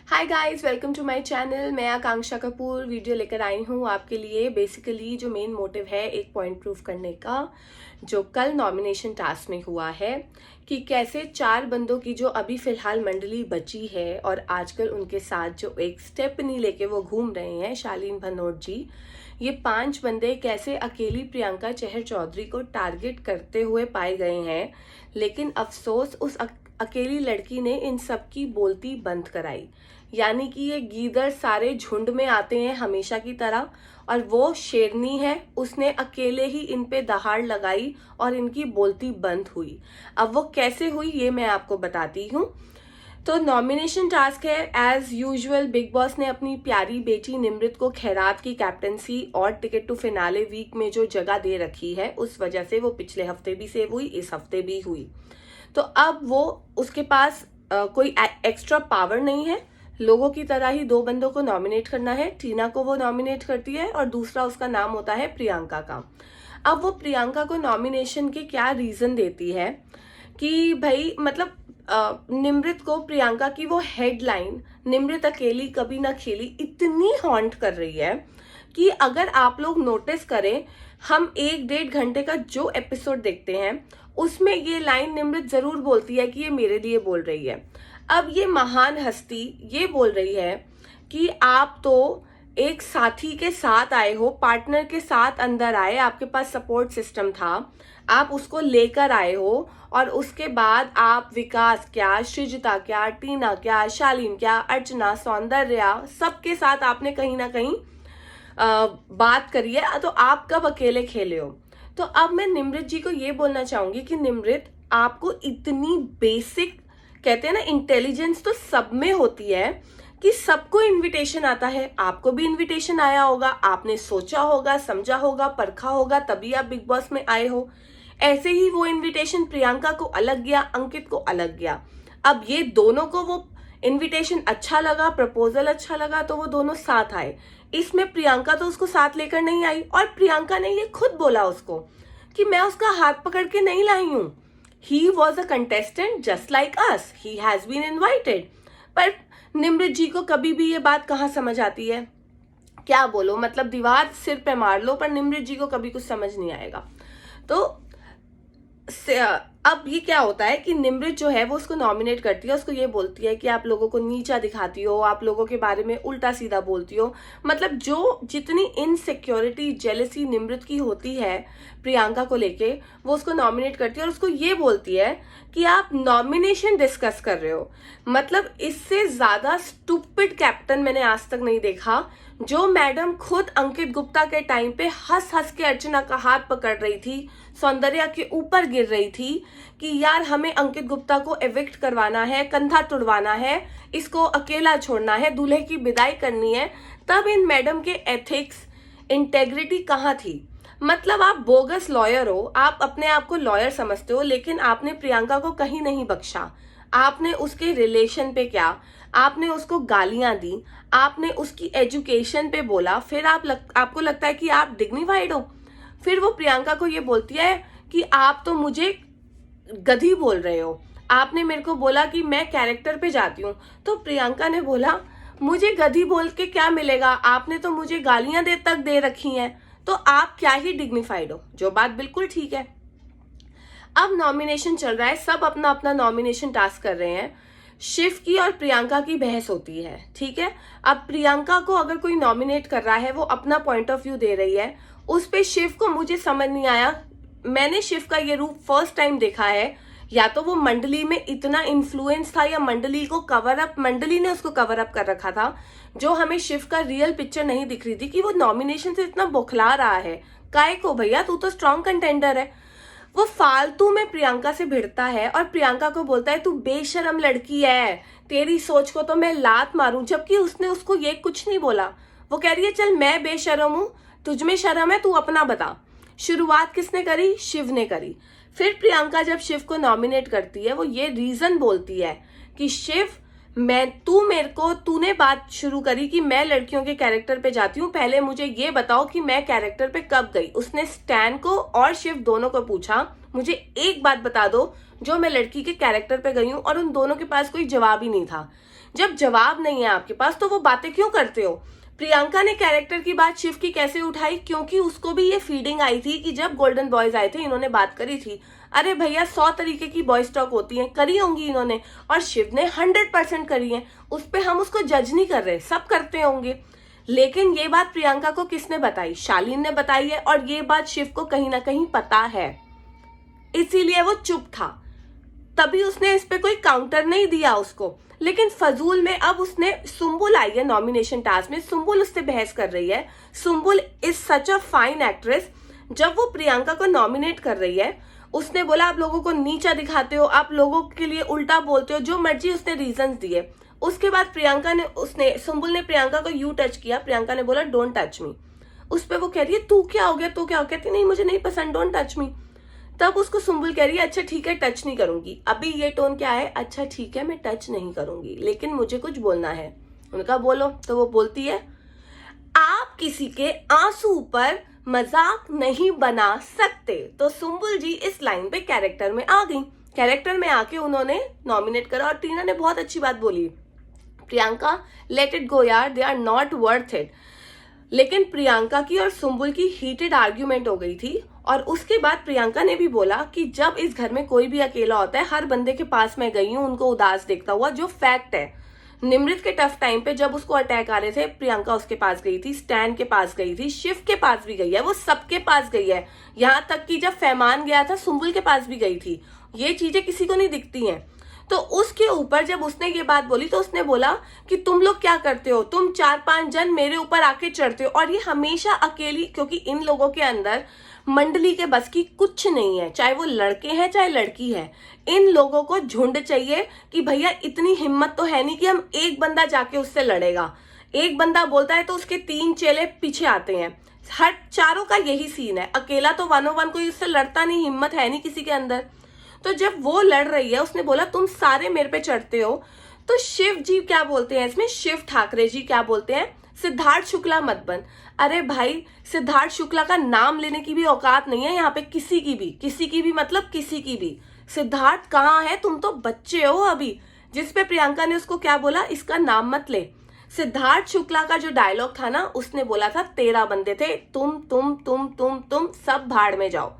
Hi guys, welcome to my channel. मैं Akanksha Kapoor video लेकर आई हूँ आपके लिए। बेसिकली जो मेन मोटिव है एक पॉइंट प्रूफ करने का, जो कल नॉमिनेशन टास्क में हुआ है कि कैसे 4 बंदों की जो अभी फिलहाल मंडली बची है और आजकल उनके साथ जो एक स्टेप नहीं लेके वो घूम रहे हैं, शालीन भनोट जी, ये 5 बंदे कैसे अकेली प्रियंका चहर चौधरी को टारगेट करते हुए पाए गए हैं। लेकिन अफसोस उस अकेली लड़की ने इन सब की बोलती बंद कराई। यानी कि ये गीदड़ सारे झुंड में आते हैं हमेशा की तरह, और वो शेरनी है, उसने अकेले ही इन पे दहाड़ लगाई और इनकी बोलती बंद हुई। अब वो कैसे हुई ये मैं आपको बताती हूँ। तो नॉमिनेशन टास्क है एज यूजुअल। बिग बॉस ने अपनी प्यारी बेटी निमृत को खैरात की कैप्टनसी और टिकट टू फिनाले वीक में जो जगह दे रखी है, उस वजह से वो पिछले हफ्ते भी सेव हुई, इस हफ्ते भी हुई। तो अब वो उसके पास कोई एक्स्ट्रा पावर नहीं है। लोगों की तरह ही 2 बंदों को नॉमिनेट करना है। टीना को वो नॉमिनेट करती है और दूसरा उसका नाम होता है प्रियंका का। अब वो प्रियंका को नॉमिनेशन के क्या रीजन देती है कि भाई मतलब निमृत को प्रियंका की वो हेडलाइन निमृत अकेली कभी ना खेली इतनी हॉन्ट कर रही है कि अगर आप लोग नोटिस करें, हम 1-1.5 घंटे का जो एपिसोड देखते हैं उसमें ये लाइन निमृत जरूर बोलती है कि ये मेरे लिए बोल रही है। अब ये महान हस्ती ये बोल रही है कि आप तो एक साथी के साथ आए हो, पार्टनर के साथ अंदर आए, आपके पास सपोर्ट सिस्टम था, आप उसको लेकर आए हो, और उसके बाद आप विकास क्या, सृजता क्या, टीना क्या, शालीन क्या, अर्चना, सौंदर्या, सबके साथ आपने कहीं ना कहीं बात करी है। तो आप कब अकेले खेले हो? तो अब मैं निमृत जी को ये बोलना चाहूंगी कि निमृत, आपको इतनी बेसिक कहते हैं ना इंटेलिजेंस तो सब में होती है कि सबको इनविटेशन आता है। आपको भी इनविटेशन आया होगा, आपने सोचा होगा, समझा होगा, परखा होगा, तभी आप बिग बॉस में आए हो। ऐसे ही वो इनविटेशन प्रियंका को अलग गया, अंकित को अलग गया। अब ये दोनों को वो इनविटेशन अच्छा लगा, प्रपोजल अच्छा लगा, तो वो दोनों साथ आए। इसमें प्रियंका तो उसको साथ लेकर नहीं आई, और प्रियंका ने ये खुद बोला उसको कि मैं उसका हाथ पकड़ के नहीं लाई हूं। He was a contestant just like us. He has been invited. पर निमृत जी को कभी भी ये बात कहाँ समझ आती है? क्या बोलो, मतलब दीवार सिर पे मार लो, पर निमृत जी को कभी कुछ समझ नहीं आएगा। तो अब ये क्या होता है कि निमृत जो है वो उसको नॉमिनेट करती है, उसको ये बोलती है कि आप लोगों को नीचा दिखाती हो, आप लोगों के बारे में उल्टा सीधा बोलती हो। मतलब जो जितनी इनसिक्योरिटी, जेलसी निमृत की होती है प्रियंका को लेके, वो उसको नॉमिनेट करती है और उसको ये बोलती है कि आप नॉमिनेशन डिस्कस कर रहे हो। मतलब इससे ज्यादा स्टूपिड कैप्टन मैंने आज तक नहीं देखा। जो मैडम खुद अंकित गुप्ता के टाइम पे हंस हंस के अर्चना का हाथ पकड़ रही थी, सौंदर्या के ऊपर गिर रही थी कि यार हमें अंकित गुप्ता को एविक्ट करवाना है, कंधा तुड़वाना है, इसको अकेला छोड़ना है, दूल्हे की विदाई करनी है, तब इन मैडम के एथिक्स, इंटेग्रिटी कहाँ थी? मतलब आप बोगस लॉयर हो, आप अपने आप को लॉयर समझते हो, लेकिन आपने प्रियंका को कहीं नहीं बख्शा। आपने उसके रिलेशन पे क्या, आपने उसको गालियां दी, आपने उसकी एजुकेशन पे बोला, फिर आपको लगता है कि आप डिग्निफाइड हो। फिर वो प्रियंका को ये बोलती है कि आप तो मुझे गधी बोल रहे हो, आपने मेरे को बोला कि मैं कैरेक्टर पे जाती हूँ। तो प्रियंका ने बोला मुझे गधी बोल के क्या मिलेगा, आपने तो मुझे गालियां तक दे रखी हैं, तो आप क्या ही डिग्निफाइड हो। जो बात बिल्कुल ठीक है। अब नॉमिनेशन चल रहा है, सब अपना अपना नॉमिनेशन टास्क कर रहे हैं। शिव की और प्रियंका की बहस होती है, ठीक है। अब प्रियंका को अगर कोई नॉमिनेट कर रहा है, वो अपना पॉइंट ऑफ व्यू दे रही है, उस पे शिव को मुझे समझ नहीं आया। मैंने शिव का ये रूप फर्स्ट टाइम देखा है। या तो वो मंडली में इतना इन्फ्लुएंस था, या मंडली को कवर अप, मंडली ने उसको कवर अप कर रखा था, जो हमें शिव का रियल पिक्चर नहीं दिख रही थी कि वो नॉमिनेशन से इतना बौखला रहा है। काय को भैया, तू तो स्ट्रॉन्ग कंटेंडर है। वो फालतू में प्रियंका से भिड़ता है और प्रियंका को बोलता है तू बेशरम लड़की है, तेरी सोच को तो मैं लात मारूं, जबकि उसने उसको ये कुछ नहीं बोला। वो कह रही है चल मैं बेशरम हूं, तुझ में शर्म है, तू अपना बता। शुरुआत किसने करी? शिव ने करी। फिर प्रियंका जब शिव को नॉमिनेट करती है, वो ये रीजन बोलती है कि शिव, तूने बात शुरू करी कि मैं लड़कियों के कैरेक्टर पे जाती हूँ, पहले मुझे ये बताओ कि मैं कैरेक्टर पे कब गई। उसने स्टैन को और शिव दोनों को पूछा, मुझे एक बात बता दो जो मैं लड़की के कैरेक्टर पे गई हूँ, और उन दोनों के पास कोई जवाब ही नहीं था। जब जवाब नहीं है आपके पास तो वो बातें क्यों करते हो। प्रियंका ने कैरेक्टर की बात शिव की कैसे उठाई, क्योंकि उसको भी ये फीलिंग आई थी कि जब गोल्डन बॉयज आए थे इन्होंने बात करी थी, अरे भैया 100 तरीके की बॉयज टॉक होती है, करी होंगी इन्होंने, और शिव ने 100% करी है। उस पर हम उसको जज नहीं कर रहे, सब करते होंगे। लेकिन ये बात प्रियंका को किसने बताई, शालीन ने बताई है, और ये बात शिव को कहीं ना कहीं पता है, इसीलिए वो चुप था। तभी उसने इस पे कोई काउंटर नहीं दिया उसको। लेकिन फजूल में अब उसने, सुम्बुल आई है नॉमिनेशन टास्क में, सुम्बुल उससे बहस कर रही है। Sumbul is such a fine actress. जब वो प्रियंका को नॉमिनेट कर रही है, उसने बोला आप लोगों को नीचा दिखाते हो, आप लोगों के लिए उल्टा बोलते हो, जो मर्जी उसने रीजंस दिए। उसके बाद सुम्बुल ने प्रियंका को यू टच किया। प्रियंका ने बोला डोंट टच मी। उस पर वो कह रही है तू क्या हो गया, तू क्या हो गया, कहती नहीं मुझे नहीं पसंद, डोंट टच मी। तब उसको सुम्बुल कह रही है अच्छा ठीक है टच नहीं करूंगी। अभी ये टोन क्या है, अच्छा ठीक है मैं टच नहीं करूंगी लेकिन मुझे कुछ बोलना है। उनका बोलो। तो वो बोलती है आप किसी के आंसू पर मजाक नहीं बना सकते। तो सुम्बुल जी इस लाइन पे कैरेक्टर में आ गई। कैरेक्टर में आके उन्होंने नॉमिनेट करा, और टीना ने बहुत अच्छी बात बोली, प्रियंका लेट इट गो यार, they are not worth it. लेकिन प्रियंका की और सुम्बुल की हीटेड आर्ग्यूमेंट हो गई थी, और उसके बाद प्रियंका ने भी बोला कि जब इस घर में कोई भी अकेला होता है, हर बंदे के पास मैं गई हूं उनको उदास देखता हुआ, जो फैक्ट है। निमृत के टफ टाइम पे जब उसको अटैक आ रहे थे, प्रियंका उसके पास गई थी, स्टैन के पास गई थी, शिव के पास भी गई है, वो सबके पास गई है। यहाँ तक कि जब फैमान गया था सुम्बुल के पास भी गई थी। ये चीजें किसी को नहीं दिखती हैं। तो उसके ऊपर जब उसने ये बात बोली तो उसने बोला कि तुम लोग क्या करते हो, तुम 4-5 जन मेरे ऊपर आके चढ़ते हो, और ये हमेशा अकेली, क्योंकि इन लोगों के अंदर मंडली के बस की कुछ नहीं है, चाहे वो लड़के हैं चाहे लड़की है। इन लोगों को झुंड चाहिए कि भैया इतनी हिम्मत तो है नहीं कि हम एक बंदा जाके उससे लड़ेगा। एक बंदा बोलता है तो उसके 3 चेले पीछे आते हैं। हर चारों का यही सीन है, अकेला तो 1-on-1 कोई उससे लड़ता नहीं, हिम्मत है नहीं किसी के अंदर। तो जब वो लड़ रही है, उसने बोला तुम सारे मेरे पे चढ़ते हो, तो शिव जी क्या बोलते हैं इसमें, शिव ठाकरे जी क्या बोलते हैं, सिद्धार्थ शुक्ला मत बन। अरे भाई सिद्धार्थ शुक्ला का नाम लेने की भी औकात नहीं है यहाँ पे किसी की भी, मतलब किसी की भी। सिद्धार्थ कहाँ है, तुम तो बच्चे हो अभी। जिसपे प्रियंका ने उसको क्या बोला, इसका नाम मत ले। सिद्धार्थ शुक्ला का जो डायलॉग था ना, उसने बोला था 13 बंदे थे, तुम सब भाड़ में जाओ।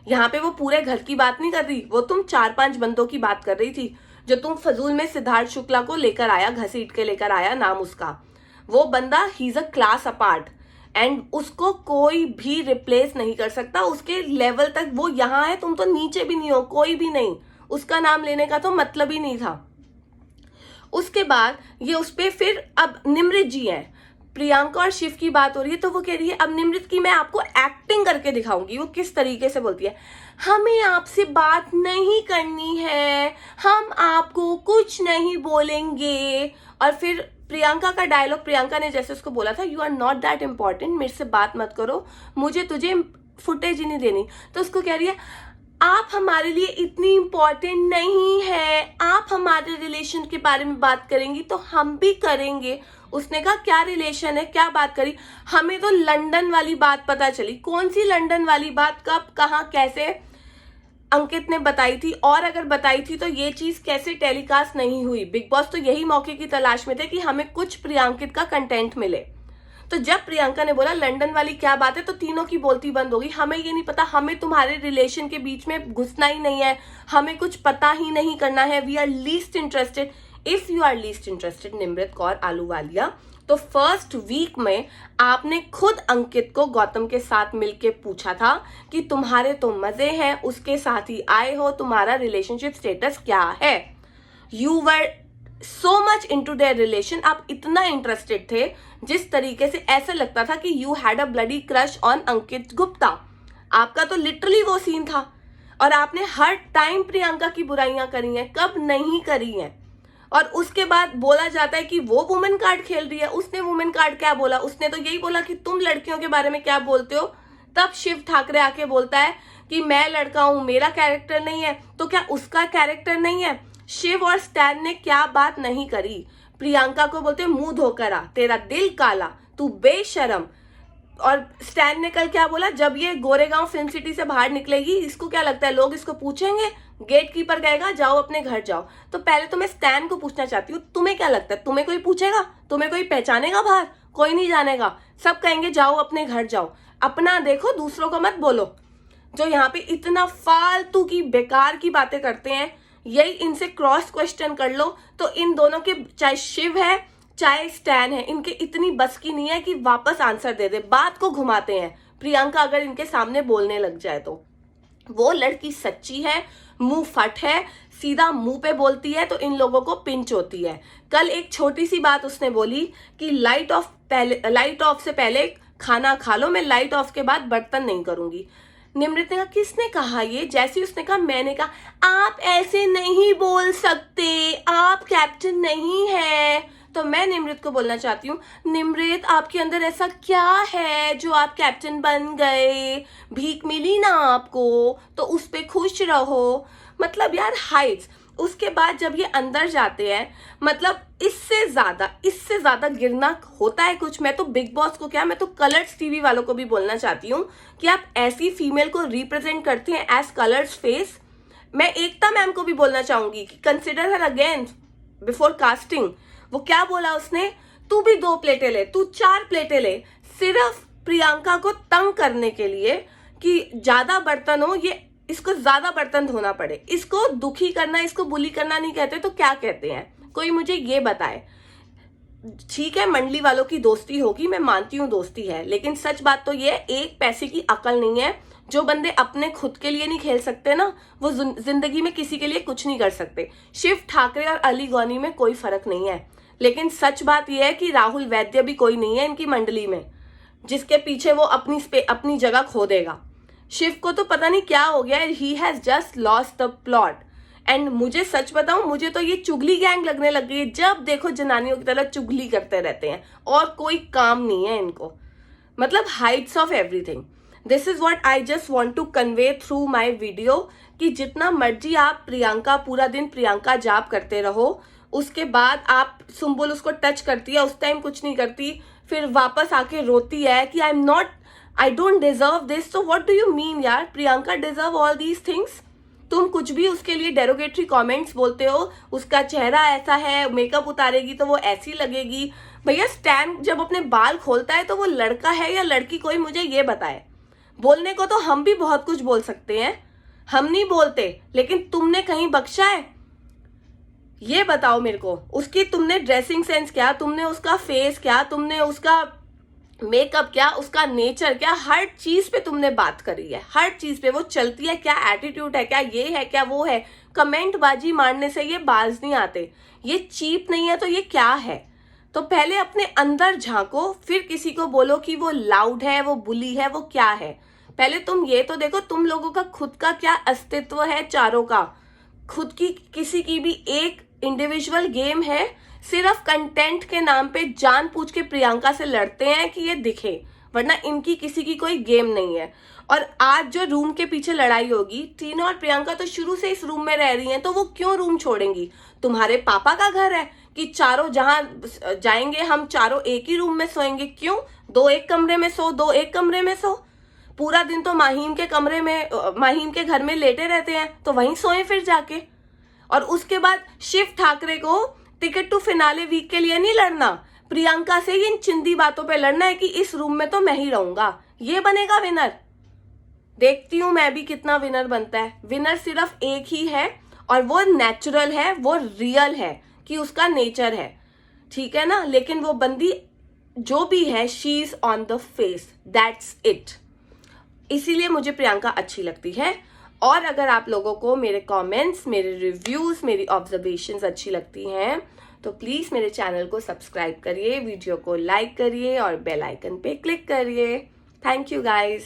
यहाँ पे वो पूरे घर की बात नहीं कर रही, वो तुम 4-5 बंदों की बात कर रही थी, जो तुम फजूल में सिद्धार्थ शुक्ला को लेकर आया, घसीट के लेकर आया, नाम उसका। वो बंदा he is a class apart, and उसको कोई भी रिप्लेस नहीं कर सकता। उसके लेवल तक वो यहाँ है, तुम तो नीचे भी नहीं हो, कोई भी नहीं। उसका नाम लेने का तो मतलब ही नहीं था। उसके बाद ये उस पे फिर अब निमृत जी हैं, प्रियंका और शिव की बात हो रही है, तो वो कह रही है अब निमृत की मैं आपको एक्टिंग करके दिखाऊंगी। वो किस तरीके से बोलती है, हमें आपसे बात नहीं करनी है, हम आपको कुछ नहीं बोलेंगे। और फिर प्रियंका का डायलॉग, प्रियंका ने जैसे उसको बोला था you are not that important, मेरे से बात मत करो, मुझे तुझे फुटेज ही नहीं देनी। तो उसको कह रही है आप हमारे लिए इतनी इम्पोर्टेंट नहीं है, आप हमारे रिलेशन के बारे में बात करेंगी तो हम भी करेंगे। उसने कहा क्या रिलेशन है, क्या बात करी, हमें तो लंदन वाली बात पता चली। कौन सी लंदन वाली बात, कब, कहाँ, कैसे अंकित ने बताई थी, और अगर बताई थी तो ये चीज कैसे टेलीकास्ट नहीं हुई। बिग बॉस तो यही मौके की तलाश में थे कि हमें कुछ प्रियंकित का कंटेंट मिले। तो जब प्रियंका ने बोला लंदन वाली क्या बात है, तो तीनों की बोलती बंद होगी। हमें ये नहीं पता, हमें तुम्हारे रिलेशन के बीच में घुसना ही नहीं है, हमें कुछ पता ही नहीं करना है, we are least interested. If you are least interested Nimrit Kaur Ahluwalia, तो फर्स्ट वीक में आपने खुद अंकित को गौतम के साथ मिलके पूछा था कि तुम्हारे तो मजे हैं, उसके साथ ही आए हो, तुम्हारा रिलेशनशिप स्टेटस क्या है। You were so much into their relation, आप इतना इंटरेस्टेड थे जिस तरीके से ऐसा लगता था कि you had a bloody crush on Ankit Gupta. आपका तो लिटरली वो सीन था, और आपने हर टाइम प्रियंका की बुराइयां करी हैं, कब नहीं करी हैं। और उसके बाद बोला जाता है कि वो वुमेन कार्ड खेल रही है। उसने वुमेन कार्ड क्या बोला, उसने तो यही बोला कि तुम लड़कियों के बारे में क्या बोलते हो। तब शिव ठाकरे आके बोलता है कि मैं लड़का हूं, मेरा कैरेक्टर नहीं है, तो क्या उसका कैरेक्टर नहीं है। शिव और स्टैन ने क्या बात नहीं करी। प्रियंका को बोलते मुंह धोकर आ, तेरा दिल काला, तू बेशरम। और स्टैन ने कल क्या बोला, जब ये गोरेगांव फिल्म सिटी से बाहर निकलेगी इसको क्या लगता है लोग इसको पूछेंगे, गेट कीपर कहेगा जाओ अपने घर जाओ। तो पहले तो मैं स्टैन को पूछना चाहती हूँ, तुम्हें क्या लगता है, तुम्हें कोई पूछेगा, तुम्हें कोई पहचानेगा बाहर? कोई नहीं जानेगा, सब कहेंगे जाओ अपने घर जाओ, अपना देखो, दूसरों को मत बोलो। जो यहाँ पे इतना फालतू की बेकार की बातें करते हैं, यही इनसे क्रॉस क्वेश्चन कर लो तो इन दोनों के, चाहे शिव है चाहे स्टैन है, इनके इतनी बस की नहीं है कि वापस आंसर दे दे, बात को घुमाते हैं। प्रियंका अगर इनके सामने बोलने लग जाए तो वो लड़की सच्ची है, मुंह फट है, सीधा मुंह पे बोलती है तो इन लोगों को पिंच होती है। कल एक छोटी सी बात उसने बोली कि लाइट ऑफ से पहले खाना खा लो, मैं लाइट ऑफ के बाद बर्तन नहीं करूंगी। निमृत ने कहा किसने कहा ये? जैसे उसने कहा, मैंने कहा आप ऐसे नहीं बोल सकते, आप कैप्टन नहीं है। तो मैं निमृत को बोलना चाहती हूँ, निमृत आपके अंदर ऐसा क्या है जो आप कैप्टन बन गए? भीख मिली ना आपको तो उस पे खुश रहो। मतलब यार हाइट्स। उसके बाद जब ये अंदर जाते हैं, मतलब इससे ज्यादा गिरना होता है कुछ। मैं तो बिग बॉस को क्या, मैं तो कलर्स टीवी वालों को भी बोलना चाहती हूँ कि आप ऐसी फीमेल को रिप्रेजेंट करते हैं एज कलर्स फेस। मैं एकता मैम को भी बोलना चाहूंगी कि consider her again before casting. वो क्या बोला उसने, तू भी 2 प्लेटें ले, तू 4 प्लेटें ले, सिर्फ प्रियंका को तंग करने के लिए कि ज्यादा बर्तन हो, ये इसको ज्यादा बर्तन धोना पड़े। इसको दुखी करना, इसको बुली करना नहीं कहते तो क्या कहते हैं? कोई मुझे ये बताए। ठीक है मंडली वालों की दोस्ती होगी, मैं मानती हूँ दोस्ती है, लेकिन सच बात तो ये एक पैसे की अकल नहीं है। जो बंदे अपने खुद के लिए नहीं खेल सकते ना, वो जिंदगी में किसी के लिए कुछ नहीं कर सकते। शिव ठाकरे और अली गौनी में कोई फर्क नहीं है, लेकिन सच बात यह है कि राहुल वैद्य भी कोई नहीं है इनकी मंडली में जिसके पीछे वो अपनी जगह खो देगा। शिव को तो पता नहीं क्या हो गया, he has just lost the plot. And मुझे सच बताऊं, मुझे तो ये चुगली गैंग लगने लग गई है। जब देखो जनानियों की तरह चुगली करते रहते हैं और कोई काम नहीं है इनको। मतलब heights of everything. This is what I just want to convey through my video कि जितना मर्जी आप प्रियंका, पूरा दिन प्रियंका जाप करते रहो, उसके बाद आप सुम्बुल उसको टच करती है, उस टाइम कुछ नहीं करती, फिर वापस आके रोती है कि आई डोंट डिजर्व दिस। तो व्हाट डू यू मीन यार, Priyanka deserve all these things? तुम कुछ भी उसके लिए डेरोगेटरी कमेंट्स बोलते हो, उसका चेहरा ऐसा है, मेकअप उतारेगी तो वो ऐसी लगेगी। भैया स्टैन जब अपने बाल खोलता है तो वो लड़का है या लड़की, कोई मुझे ये बताए। बोलने को तो हम भी बहुत कुछ बोल सकते हैं, हम नहीं बोलते, लेकिन तुमने कहीं बख्शा है? ये बताओ मेरे को। उसकी तुमने ड्रेसिंग सेंस क्या, तुमने उसका फेस क्या, तुमने उसका मेकअप क्या, उसका नेचर क्या, हर चीज पे तुमने बात करी है। हर चीज पे वो चलती है क्या, एटीट्यूड है क्या, ये है क्या, वो है। कमेंट बाजी मारने से ये बाज नहीं आते। ये चीप नहीं है तो ये क्या है? तो पहले अपने अंदर झांको, फिर किसी को बोलो कि वो लाउड है, वो बुली है, वो क्या है। पहले तुम ये तो देखो तुम लोगों का खुद का क्या अस्तित्व है, चारों का। खुद की किसी की भी एक इंडिविजुअल गेम है, सिर्फ कंटेंट के नाम पे जानबूझ के प्रियंका से लड़ते हैं कि ये दिखे, वरना इनकी किसी की कोई गेम नहीं है। और आज जो रूम के पीछे लड़ाई होगी, टीना और प्रियंका तो शुरू से इस रूम में रह रही हैं, तो वो क्यों रूम छोड़ेंगी? तुम्हारे पापा का घर है कि चारों जहां जाएंगे हम चारों एक ही रूम में सोएंगे? क्यों? 2 एक कमरे में सो, 2 एक कमरे में सो। पूरा दिन तो माहीम के घर में लेटे रहते हैं, तो वहीं सोए फिर जाके। और उसके बाद शिव ठाकरे को टिकट टू फिनाले वीक के लिए नहीं लड़ना, प्रियंका से इन चिंदी बातों पे लड़ना है कि इस रूम में तो मैं ही रहूंगा। ये बनेगा विनर? देखती हूं मैं भी कितना विनर बनता है। विनर सिर्फ एक ही है और वो नेचुरल है, वो रियल है कि उसका नेचर है, ठीक है ना। लेकिन वो बंदी जो भी है, she is on the face, that's it. इसीलिए मुझे प्रियंका अच्छी लगती है। और अगर आप लोगों को मेरे कमेंट्स, मेरे रिव्यूज, मेरी ऑब्जर्वेशंस अच्छी लगती हैं तो प्लीज मेरे चैनल को सब्सक्राइब करिए, वीडियो को लाइक करिए और बेल आइकन पे क्लिक करिए। Thank you guys.